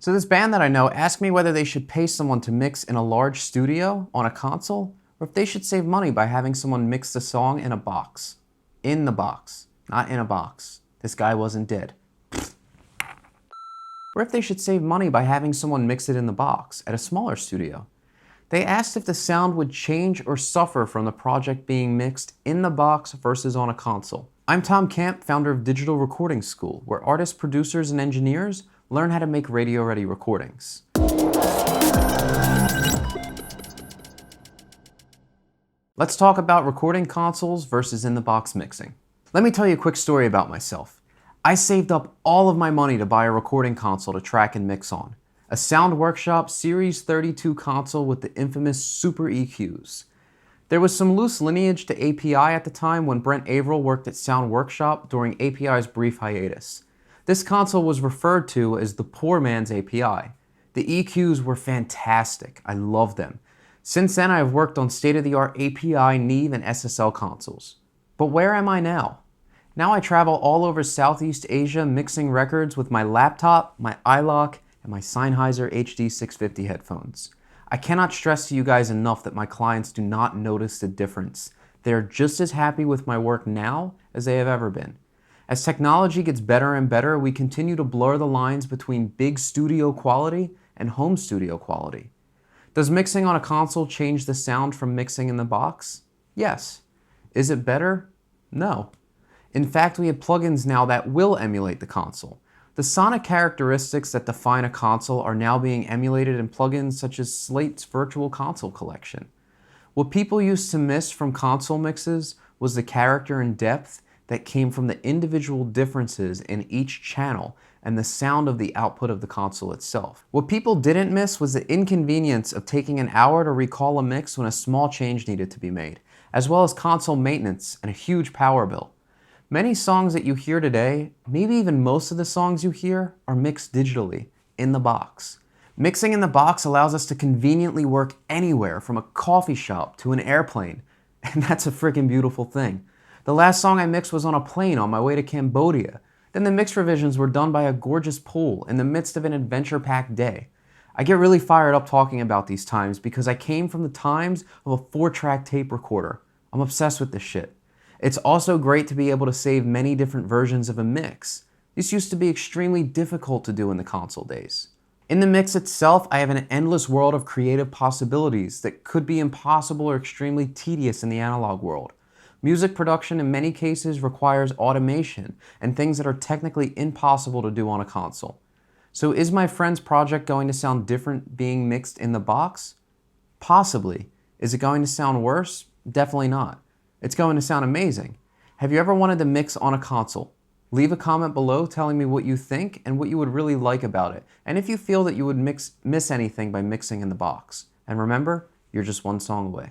So this band that I know asked me whether they should pay someone to mix in a large studio on a console, or if they should save money by having someone mix the song in a box. In the box, not in a box. This guy wasn't dead. Or if they should save money by having someone mix it in the box at a smaller studio. They asked if the sound would change or suffer from the project being mixed in the box versus on a console. I'm Tom Camp, founder of Digital Recording School, where artists, producers, and engineers learn how to make radio-ready recordings. Let's talk about recording consoles versus in-the-box mixing. Let me tell you a quick story about myself. I saved up all of my money to buy a recording console to track and mix on. A Sound Workshop Series 32 console with the infamous Super EQs. There was some loose lineage to API at the time when Brent Averill worked at Sound Workshop during API's brief hiatus. This console was referred to as the poor man's API. The EQs were fantastic. I love them. Since then, I have worked on state-of-the-art API, Neve, and SSL consoles. But where am I now? Now I travel all over Southeast Asia mixing records with my laptop, my iLok, and my Sennheiser HD650 headphones. I cannot stress to you guys enough that my clients do not notice the difference. They are just as happy with my work now as they have ever been. As technology gets better and better, we continue to blur the lines between big studio quality and home studio quality. Does mixing on a console change the sound from mixing in the box? Yes. Is it better? No. In fact, we have plugins now that will emulate the console. The sonic characteristics that define a console are now being emulated in plugins such as Slate's Virtual Console Collection. What people used to miss from console mixes was the character and depth that came from the individual differences in each channel and the sound of the output of the console itself. What people didn't miss was the inconvenience of taking an hour to recall a mix when a small change needed to be made, as well as console maintenance and a huge power bill. Many songs that you hear today, maybe even most of the songs you hear, are mixed digitally, in the box. Mixing in the box allows us to conveniently work anywhere from a coffee shop to an airplane, and that's a freaking beautiful thing. The last song I mixed was on a plane on my way to Cambodia. Then the mix revisions were done by a gorgeous pool in the midst of an adventure-packed day. I get really fired up talking about these times because I came from the times of a 4-track tape recorder. I'm obsessed with this shit. It's also great to be able to save many different versions of a mix. This used to be extremely difficult to do in the console days. In the mix itself, I have an endless world of creative possibilities that could be impossible or extremely tedious in the analog world. Music production in many cases requires automation and things that are technically impossible to do on a console. So is my friend's project going to sound different being mixed in the box? Possibly. Is it going to sound worse? Definitely not. It's going to sound amazing. Have you ever wanted to mix on a console? Leave a comment below telling me what you think and what you would really like about it, and if you feel that you would miss anything by mixing in the box. And remember, you're just one song away.